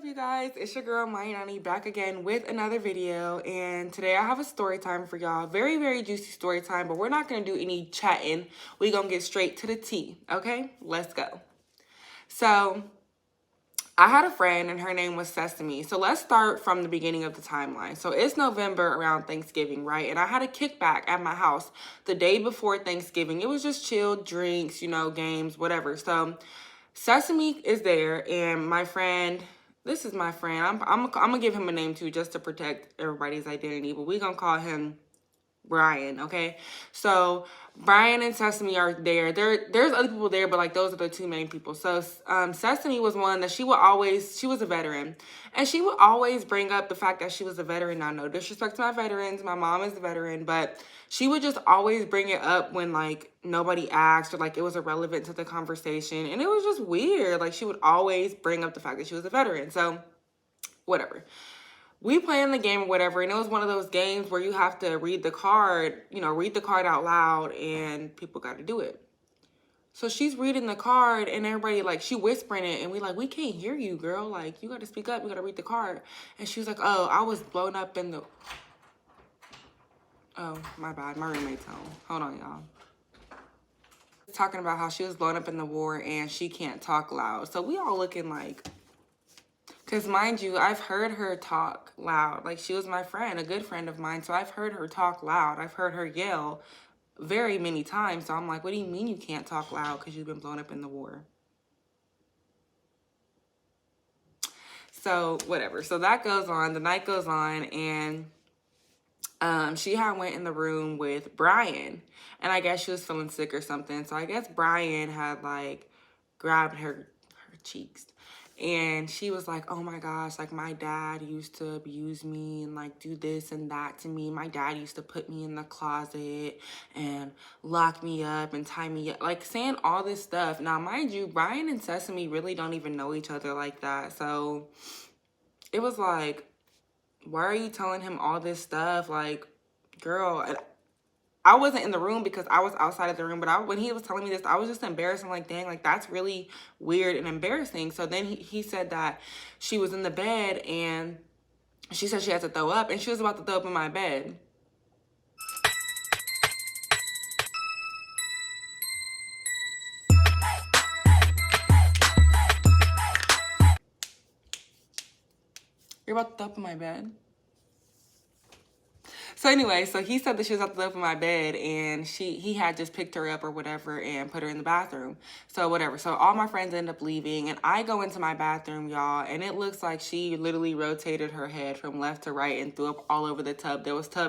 you guys? It's your girl Mayani back again with another video, and today I have a story time for y'all. Very, very juicy story time, but we're not gonna do any chatting. We're gonna get straight to the tea, okay? Let's go. So I had a friend and her name was Sesame. So let's start from the beginning of the timeline. So it's November around Thanksgiving, right? And I had a kickback at my house the day before Thanksgiving. It was just chill, drinks, games, whatever. So Sesame is there, and my friend, this is my friend. I'm gonna give him a name too, just to protect everybody's identity. But we're gonna call him Brian, okay? So Brian and Sesame are there. There's other people there, but like those are the two main people. So Sesame was one that she was a veteran, and she would always bring up the fact that she was a veteran. Now, no disrespect to my veterans, my mom is a veteran, but she would just always bring it up when like nobody asked or like it was irrelevant to the conversation, and it was just weird. Like she would always bring up the fact that she was a veteran. So whatever. We playing the game or whatever, and it was one of those games where you have to read the card, read the card out loud, and people got to do it. So she's reading the card, and everybody, like, she whispering it, and we can't hear you, girl. Like, you got to speak up. You got to read the card. And she was like, oh, I was blown up in the... Oh, my bad. My roommate's home. Hold on, y'all. Talking about how she was blown up in the war, and she can't talk loud. So we all looking like... Because mind you, I've heard her talk loud. Like, she was my friend, a good friend of mine. So I've heard her talk loud. I've heard her yell very many times. So I'm like, what do you mean you can't talk loud because you've been blown up in the war? So whatever. So that goes on. The night goes on, and she had went in the room with Brian. And I guess she was feeling sick or something. So I guess Brian had, like, grabbed her cheeks. And she was like, oh my gosh, like my dad used to abuse me and like do this and that to me. My dad used to put me in the closet and lock me up and tie me up, like saying all this stuff. Now, mind you, Brian and Sesame really don't even know each other like that. So it was like, why are you telling him all this stuff? Like, girl, I wasn't in the room because I was outside of the room, but when he was telling me this, I was just embarrassed. I'm like, dang, like that's really weird and embarrassing. So then he said that she was in the bed and she said she had to throw up, and she was about to throw up in my bed. You're about to throw up in my bed? So anyway, so he said that she was up in my bed, and he had just picked her up or whatever and put her in the bathroom. So whatever. So all my friends end up leaving, and I go into my bathroom, y'all, and it looks like she literally rotated her head from left to right and threw up all over the tub. There was throw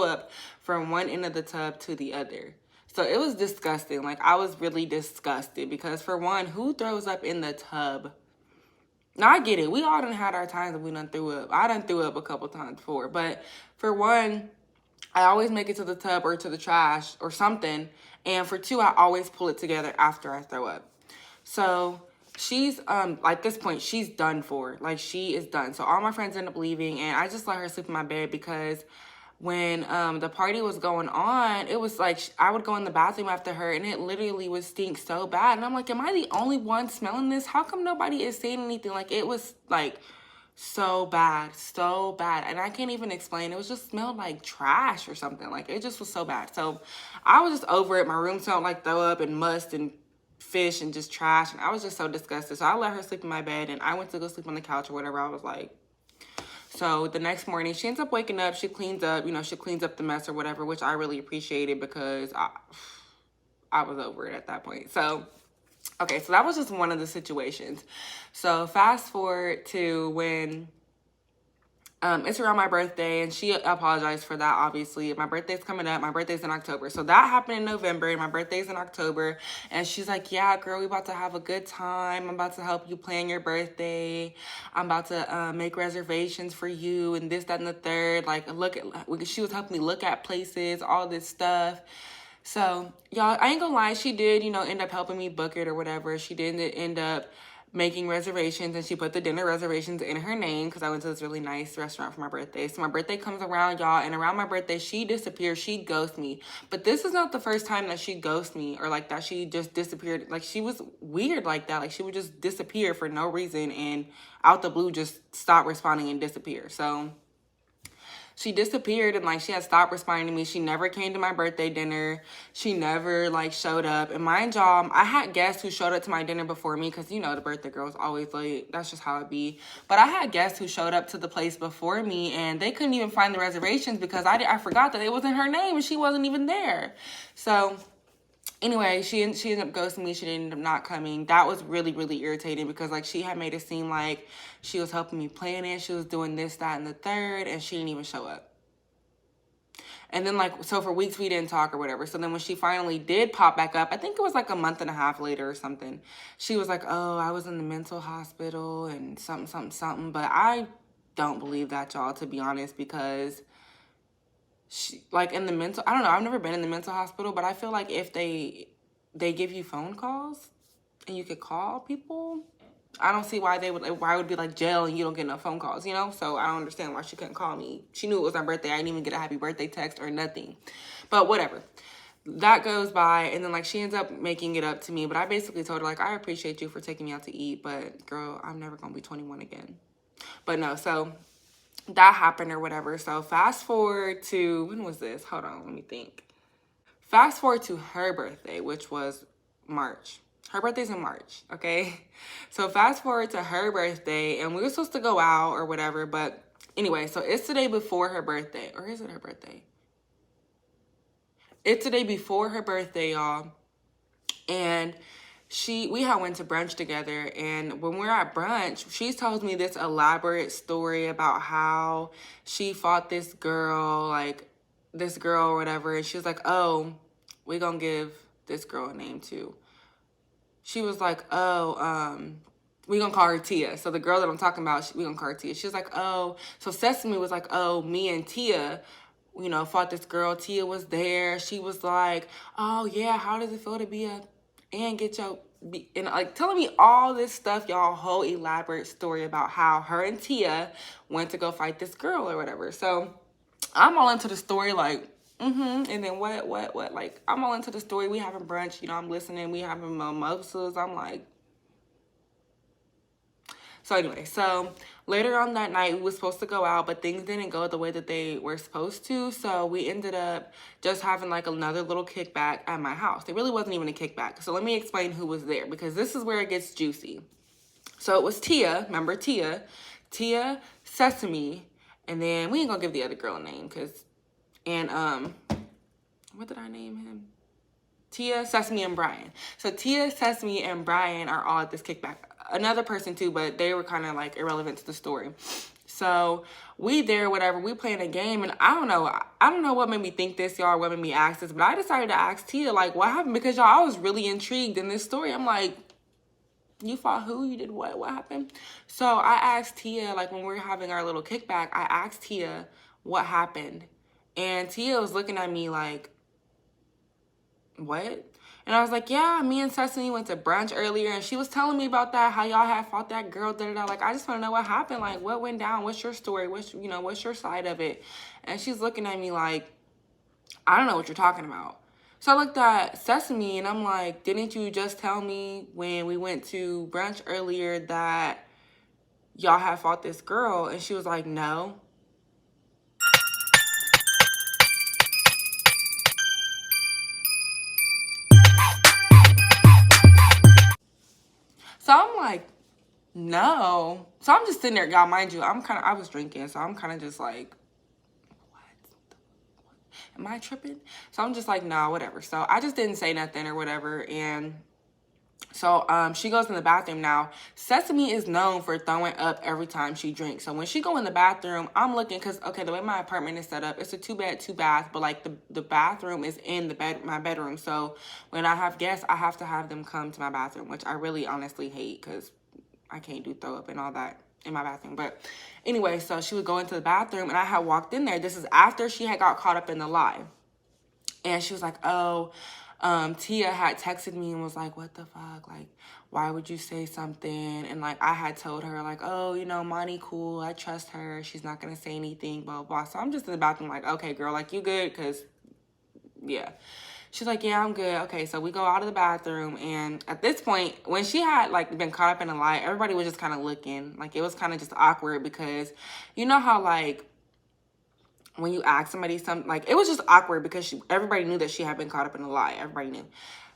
up from one end of the tub to the other. So it was disgusting. Like, I was really disgusted because, for one, who throws up in the tub? Now, I get it. We all done had our times that we done threw up. I done threw up a couple times before. But for one, I always make it to the tub or to the trash or something. And for two, I always pull it together after I throw up. So she's, at this point, she's done for. Like, she is done. So all my friends end up leaving, and I just let her sleep in my bed because when the party was going on, it was like I would go in the bathroom after her, and it literally would stink so bad. And I'm like, am I the only one smelling this? How come nobody is saying anything? Like, it was like so bad. And I can't even explain. It was just smelled like trash or something. Like, it just was so bad. So I was just over it. My room smelled like throw up and must and fish and just trash. And I was just so disgusted. So I let her sleep in my bed, and I went to go sleep on the couch or whatever. I was like... So the next morning, she ends up waking up. She cleans up, she cleans up the mess or whatever, which I really appreciated because I was over it at that point. So, okay, so that was just one of the situations. So fast forward to when it's around my birthday, and she apologized for that, obviously. My birthday's coming up. My birthday's in October. So that happened in November, and my birthday's in October. And she's like, yeah, girl, we about to have a good time. I'm about to help you plan your birthday. I'm about to make reservations for you and this, that, and the third. Like, she was helping me look at places, all this stuff. So, y'all, I ain't gonna lie. She did, end up helping me book it or whatever. She did end up making reservations, and she put the dinner reservations in her name because I went to this really nice restaurant for my birthday. So my birthday comes around, y'all, and around my birthday, she disappears. She ghosts me. But this is not the first time that she ghosts me, or like that she just disappeared. Like, she was weird like that. Like, she would just disappear for no reason and out the blue just stop responding and disappear. So she disappeared, and like she had stopped responding to me. She never came to my birthday dinner. She never like showed up. And mind y'all, I had guests who showed up to my dinner before me because, you know, the birthday girl's always late. That's just how it be. But I had guests who showed up to the place before me, and they couldn't even find the reservations because I forgot that it wasn't her name and she wasn't even there. So anyway, she ended up ghosting me. She ended up not coming. That was really, really irritating because like she had made it seem like she was helping me plan it. She was doing this, that, and the third, and she didn't even show up. And then like, so for weeks we didn't talk or whatever. So then when she finally did pop back up, I think it was like a month and a half later or something, she was like, oh, I was in the mental hospital and something, something, something. But I don't believe that, y'all, to be honest, because she, like in the mental, I don't know, I've never been in the mental hospital, but I feel like if they give you phone calls and you could call people, I don't see why why it would be like jail and you don't get no phone calls, you know? So I don't understand why she couldn't call me. She knew it was my birthday. I didn't even get a happy birthday text or nothing. But whatever. That goes by, and then like she ends up making it up to me, but I basically told her like, I appreciate you for taking me out to eat, but girl, I'm never gonna be 21 again. But no, so that happened or whatever. So fast forward to, when was this? Hold on, let me think. Fast forward to her birthday, which was March. Her birthday's in March, okay? So fast forward to her birthday, and we were supposed to go out or whatever, but anyway, so it's the day before her birthday. Or is it her birthday? It's the day before her birthday, y'all. And we had went to brunch together, and when we're at brunch, she tells me this elaborate story about how she fought this girl or whatever, and she was like, oh, we gonna give this girl a name too. She was like, oh, we gonna call her Tia. So the girl that I'm talking about, we gonna call her Tia. She was like, oh, so Sesame was like, oh, me and Tia, you know, fought this girl. Tia was there. She was like, oh yeah, how does it feel to be and get your, and like telling me all this stuff, y'all, whole elaborate story about how her and Tia went to go fight this girl or whatever. So I'm all into the story, like, and then what, like, I'm all into the story. We having brunch, you know, I'm listening, we having mimosas. I'm like, so anyway, so later on that night, we were supposed to go out, but things didn't go the way that they were supposed to. So we ended up just having like another little kickback at my house. It really wasn't even a kickback. So let me explain who was there, because this is where it gets juicy. So it was Tia, remember Tia, Sesame, and then we ain't gonna give the other girl a name, and what did I name him? Tia, Sesame, and Brian. So Tia, Sesame, and Brian are all at this kickback. Another person too, but they were kind of like irrelevant to the story. So we there, whatever, we playing a game, and I don't know what made me think this, y'all, what made me ask this, but I decided to ask Tia, like, what happened? Because y'all, I was really intrigued in this story. I'm like, you fought who? You did what? What happened? So I asked Tia, like when we were having our little kickback, I asked Tia what happened. And Tia was looking at me like, what? And I was like, yeah, me and Sesame went to brunch earlier, and she was telling me about that, how y'all had fought that girl, da-da-da. Like, I just want to know what happened. Like, what went down? What's your story? What's your side of it? And she's looking at me like, I don't know what you're talking about. So I looked at Sesame, and I'm like, didn't you just tell me when we went to brunch earlier that y'all had fought this girl? And she was like, no. So I'm like, no. So I'm just sitting there, y'all, mind you, I was drinking, so I'm kind of just like, what? Am I tripping? So I'm just like, nah, whatever. So I just didn't say nothing or whatever, and so she goes in the bathroom. Now, Sesame is known for throwing up every time she drinks. So when she go in the bathroom, I'm looking, because, okay, the way my apartment is set up, it's a 2-bed, 2-bath, but, like, the bathroom is in my bedroom. So when I have guests, I have to have them come to my bathroom, which I really honestly hate, because I can't do throw up and all that in my bathroom. But anyway, so she would go into the bathroom, and I had walked in there. This is after she had got caught up in the lie. And she was like, oh, Tia had texted me and was like, what the fuck? Like, why would you say something? And like, I had told her like, oh, you know, Monty cool. I trust her. She's not going to say anything, blah, blah. So I'm just in the bathroom like, okay, girl, like, you good? Because, yeah. She's like, yeah, I'm good. Okay, so we go out of the bathroom. And at this point, when she had, like, been caught up in a lie, everybody was just kind of looking. Like, it was kind of just awkward because you know how, like, when you ask somebody something, like, it was just awkward because everybody knew that she had been caught up in a lie. Everybody knew.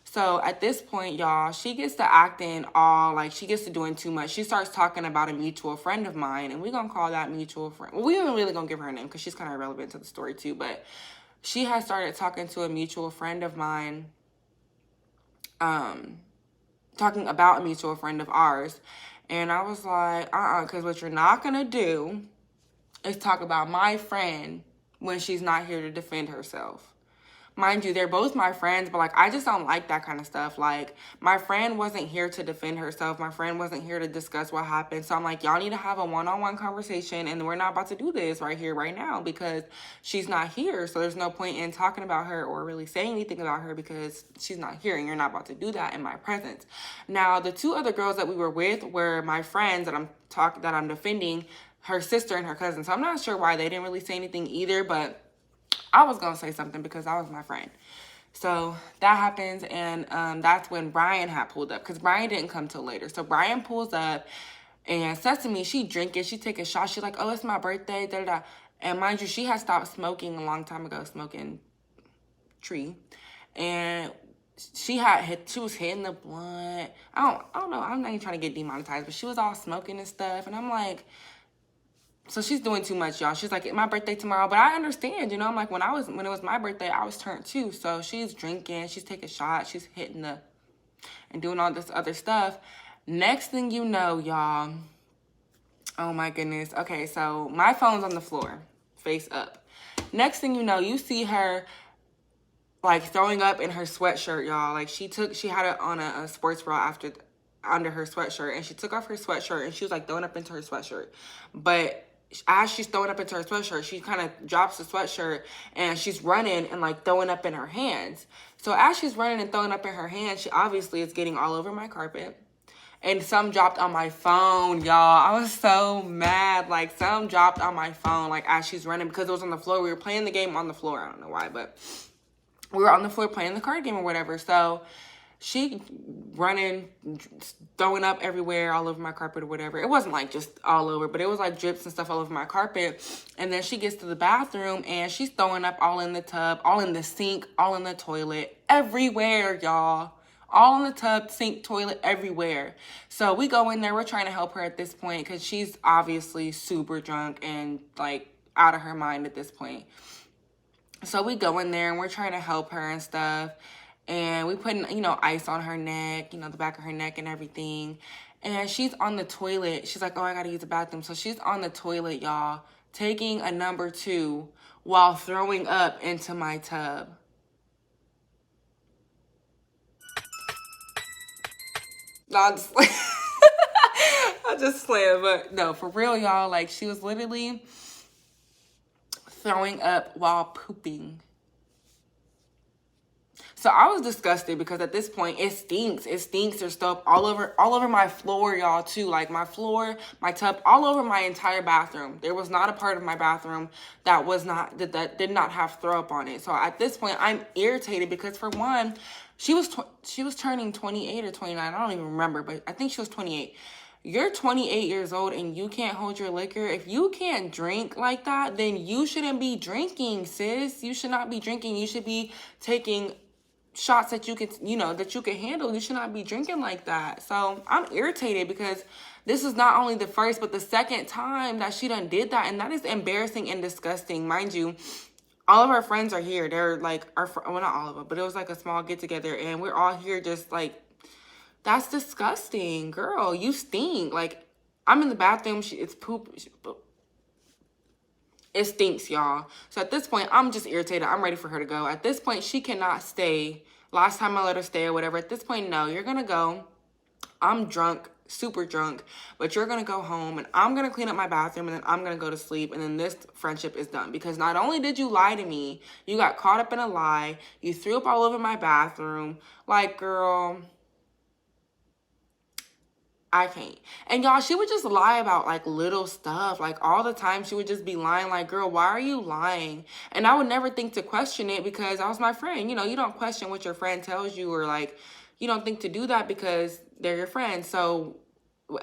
So at this point, y'all, she gets to acting all, like, she gets to doing too much. She starts talking about a mutual friend of mine, and we're going to call that mutual friend. Well, we ain't really going to give her a name because she's kind of irrelevant to the story, too. But she has started talking to a mutual friend of mine, talking about a mutual friend of ours. And I was like, because what you're not going to do is talk about my friend when she's not here to defend herself. Mind you, they're both my friends, but, like, I just don't like that kind of stuff. Like, my friend wasn't here to defend herself. My friend wasn't here to discuss what happened. So I'm like, y'all need to have a one-on-one conversation, and we're not about to do this right here, right now, because she's not here. So there's no point in talking about her or really saying anything about her because she's not here, and you're not about to do that in my presence. Now, the two other girls that we were with were my friends that I'm defending, her sister and her cousin. So I'm not sure why they didn't really say anything either, but I was going to say something because that was my friend. So that happens, and that's when Brian had pulled up because Brian didn't come till later. So Brian pulls up and says to me, she drinking, she taking shots. She's like, oh, it's my birthday, da-da-da. And mind you, she had stopped smoking a long time ago, smoking tree. And she was hitting the blunt. I don't know. I'm not even trying to get demonetized, but she was all smoking and stuff. And I'm like, so she's doing too much, y'all. She's like, it's my birthday tomorrow. But I understand, you know. I'm like, when it was my birthday, I was turned too. So she's drinking, she's taking shots, she's hitting and doing all this other stuff. Next thing you know, y'all, oh my goodness. Okay, so my phone's on the floor, face up. Next thing you know, you see her, like, throwing up in her sweatshirt, y'all. Like, she had it on a sports bra under her sweatshirt, and she took off her sweatshirt, and she was, like, throwing up into her sweatshirt. But as she's throwing up into her sweatshirt, she kind of drops the sweatshirt, and she's running and, like, throwing up in her hands. So as she's running and throwing up in her hands, she obviously is getting all over my carpet. And some dropped on my phone, y'all. I was so mad. Like, some dropped on my phone, like, as she's running, because it was on the floor. We were playing the game on the floor. I don't know why, but we were on the floor playing the card game or whatever. So she running, throwing up everywhere, all over my carpet or whatever. It wasn't like just all over, but it was like drips and stuff all over my carpet. And then she gets to the bathroom and she's throwing up all in the tub, all in the sink, all in the toilet, everywhere, y'all. All in the tub, sink, toilet, everywhere. So we go in there. We're trying to help her at this point because she's obviously super drunk and, like, out of her mind at this point. So we go in there and we're trying to help her and stuff. And we put, ice on her neck, the back of her neck and everything. And she's on the toilet. She's like, oh, I got to use the bathroom. So she's on the toilet, y'all, taking a number 2 while throwing up into my tub. No, I'm just playing. But no, for real, y'all, like, she was literally throwing up while pooping. So I was disgusted because at this point it stinks. It stinks. There's stuff all over my floor, y'all, too. Like, my floor, my tub, all over my entire bathroom. There was not a part of my bathroom that did not have throw up on it. So at this point I'm irritated because, for one, she was turning 28 or 29. I don't even remember, but I think she was 28. You're 28 years old and you can't hold your liquor. If you can't drink like that, then you shouldn't be drinking, sis. You should not be drinking. You should be taking shots that you can handle. You should not be drinking like that. So I'm irritated because this is not only the first, but the second time that she done did that. And that is embarrassing and disgusting. Mind you, all of our friends are here. They're like, well, not all of them, but it was like a small get together. And we're all here just like, that's disgusting. Girl, you stink. Like, I'm in the bathroom. It's poop. It stinks, y'all. So at this point, I'm just irritated. I'm ready for her to go. At this point, she cannot stay. Last time I let her stay or whatever. At this point, no, you're going to go. I'm drunk. super drunk, but you're gonna go home and I'm gonna clean up my bathroom and then I'm gonna go to sleep and then this friendship is done. Because not only did you lie to me, you got caught up in a lie, you threw up all over my bathroom. Like, girl, I can't. And y'all, she would just lie about like little stuff. Like all the time she would just be lying. Like, girl, why are you lying? And I would never think to question it because I was my friend. You know, you don't question what your friend tells you, or like you don't think to do that because they're your friend. So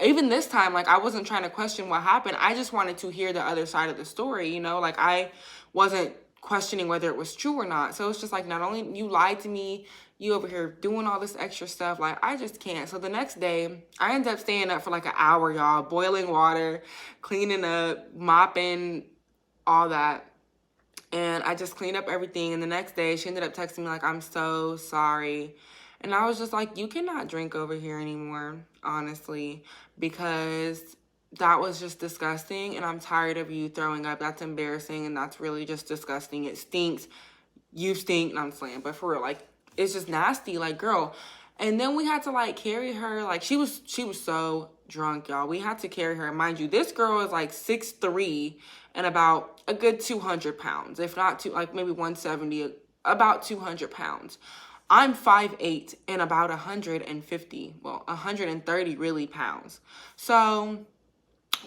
even this time, like I wasn't trying to question what happened. I just wanted to hear the other side of the story, you know? Like I wasn't questioning whether it was true or not. So it's just like, not only you lied to me, you over here doing all this extra stuff. Like I just can't. So the next day I ended up staying up for like an hour, y'all, boiling water, cleaning up, mopping, all that. And I just cleaned up everything. And the next day she ended up texting me like, I'm so sorry. And I was just like, you cannot drink over here anymore, honestly, because that was just disgusting. And I'm tired of you throwing up. That's embarrassing. And that's really just disgusting. It stinks. You stink. And I'm slaying. But for real, like, it's just nasty. Like, girl. And then we had to like carry her. Like she was so drunk, y'all. We had to carry her. Mind you, this girl is like 6'3" and about a good 200 pounds. If not two, like maybe 170, about 200 pounds. I'm 5'8" and about 150, well, 130 really pounds. So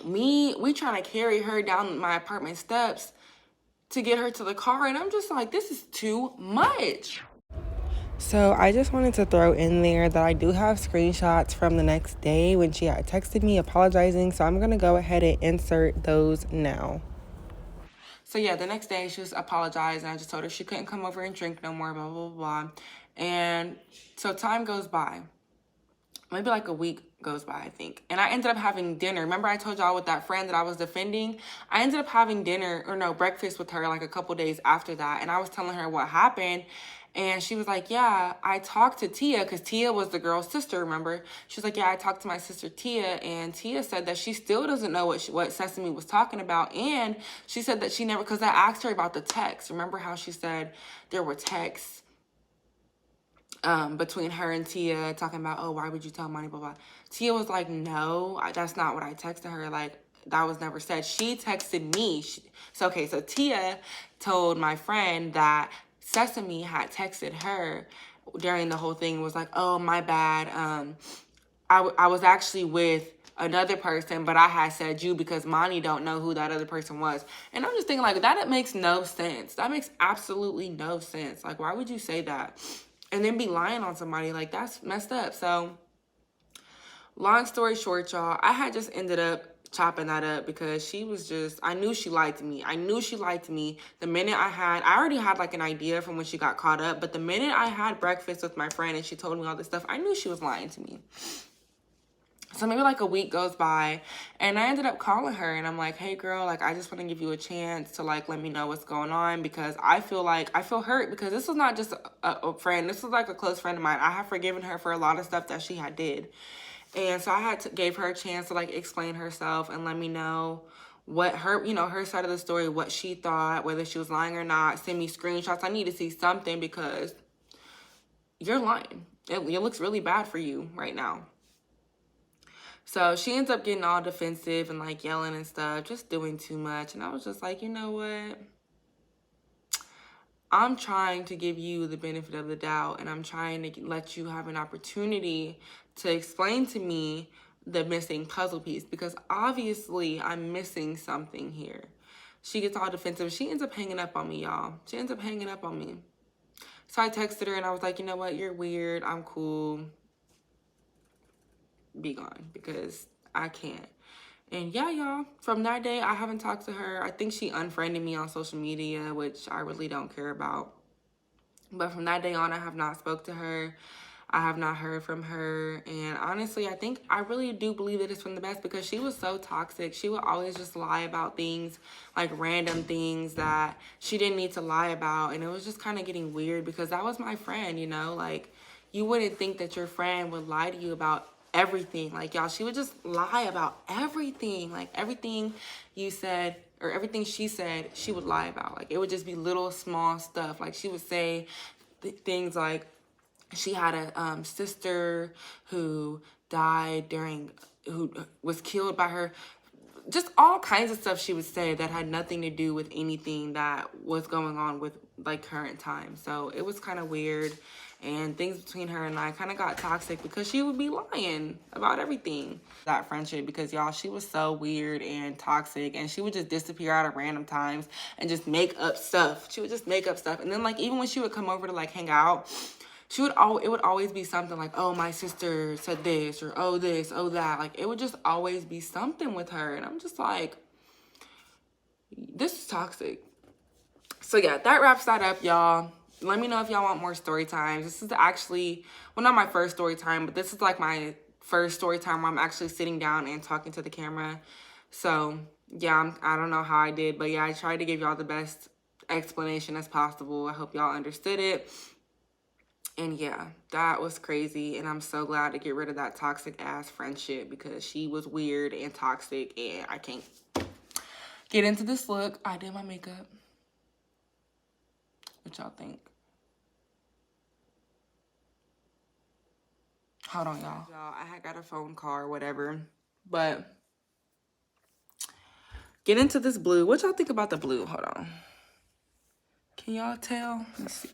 we trying to carry her down my apartment steps to get her to the car. And I'm just like, this is too much. So I just wanted to throw in there that I do have screenshots from the next day when she had texted me apologizing. So I'm going to go ahead and insert those now. So yeah, the next day she just apologized and I just told her she couldn't come over and drink no more, blah, blah, blah. And so time goes by. Maybe like a week goes by, I think. And I ended up having dinner. Remember I told y'all with that friend that I was defending? I ended up having breakfast with her like a couple days after that. And I was telling her what happened. And she was like, yeah, I talked to Tia, because Tia was the girl's sister, remember? She was like, yeah, I talked to my sister Tia, and Tia said that she still doesn't know what Sesame was talking about. And she said that she never, because I asked her about the text. Remember how she said there were texts between her and Tia talking about, oh, why would you tell Money, blah, blah. Tia was like, no, that's not what I texted her. Like, that was never said. She texted me. So Tia told my friend that Sesame had texted her during the whole thing, was like, oh, my bad. I was actually with another person, but I had said you because Monty don't know who that other person was. And I'm just thinking like, that makes no sense. That makes absolutely no sense. Like, why would you say that? And then be lying on somebody? Like, that's messed up. So long story short, y'all, I had just ended up chopping that up because she was just, I knew she lied to me. I knew she lied to me. The minute I already had like an idea from when she got caught up, but the minute I had breakfast with my friend and she told me all this stuff, I knew she was lying to me. So maybe like a week goes by and I ended up calling her and I'm like, hey girl, like I just want to give you a chance to like let me know what's going on, because I feel hurt, because this was not just a friend. This was like a close friend of mine. I have forgiven her for a lot of stuff that she had did. And so I gave her a chance to like explain herself and let me know what her, her side of the story, what she thought, whether she was lying or not. Send me screenshots. I need to see something because you're lying. It looks really bad for you right now. So she ends up getting all defensive and like yelling and stuff, just doing too much. And I was just like, you know what? I'm trying to give you the benefit of the doubt, and I'm trying to let you have an opportunity to explain to me the missing puzzle piece, because obviously I'm missing something here. She gets all defensive. She ends up hanging up on me, y'all. She ends up hanging up on me. So I texted her and I was like, you know what? You're weird. I'm cool. Be gone, because I can't. And yeah, y'all, from that day, I haven't talked to her. I think she unfriended me on social media, which I really don't care about. But from that day on, I have not spoke to her. I have not heard from her. And honestly, I really do believe that it's from the best, because she was so toxic. She would always just lie about things, like random things that she didn't need to lie about. And it was just kind of getting weird, because that was my friend, like you wouldn't think that your friend would lie to you about everything. Like, y'all, she would just lie about everything. Like everything you said or everything she said, she would lie about. Like it would just be little small stuff. Like she would say things like, She had a sister who died who was killed by her. Just all kinds of stuff she would say that had nothing to do with anything that was going on with like current time. So it was kind of weird, and things between her and I kind of got toxic because she would be lying about everything. That friendship, because y'all, she was so weird and toxic, and she would just disappear out at random times and just make up stuff. She would just make up stuff. And then like even when she would come over to like hang out, it would always be something like, oh, my sister said this, or oh this, oh that. Like it would just always be something with her, and I'm just like, this is toxic. So yeah, that wraps that up, y'all. Let me know if y'all want more story times. This is actually, well, not my first story time, but this is like my first story time where I'm actually sitting down and talking to the camera. So yeah, I don't know how I did, but yeah, I tried to give y'all the best explanation as possible. I hope y'all understood it. And yeah, that was crazy. And I'm so glad to get rid of that toxic ass friendship, because she was weird and toxic, and I can't get into this look. I did my makeup. What y'all think? Hold on, y'all. I had got a phone call or whatever, but get into this blue. What y'all think about the blue? Hold on. Can y'all tell? Let's see.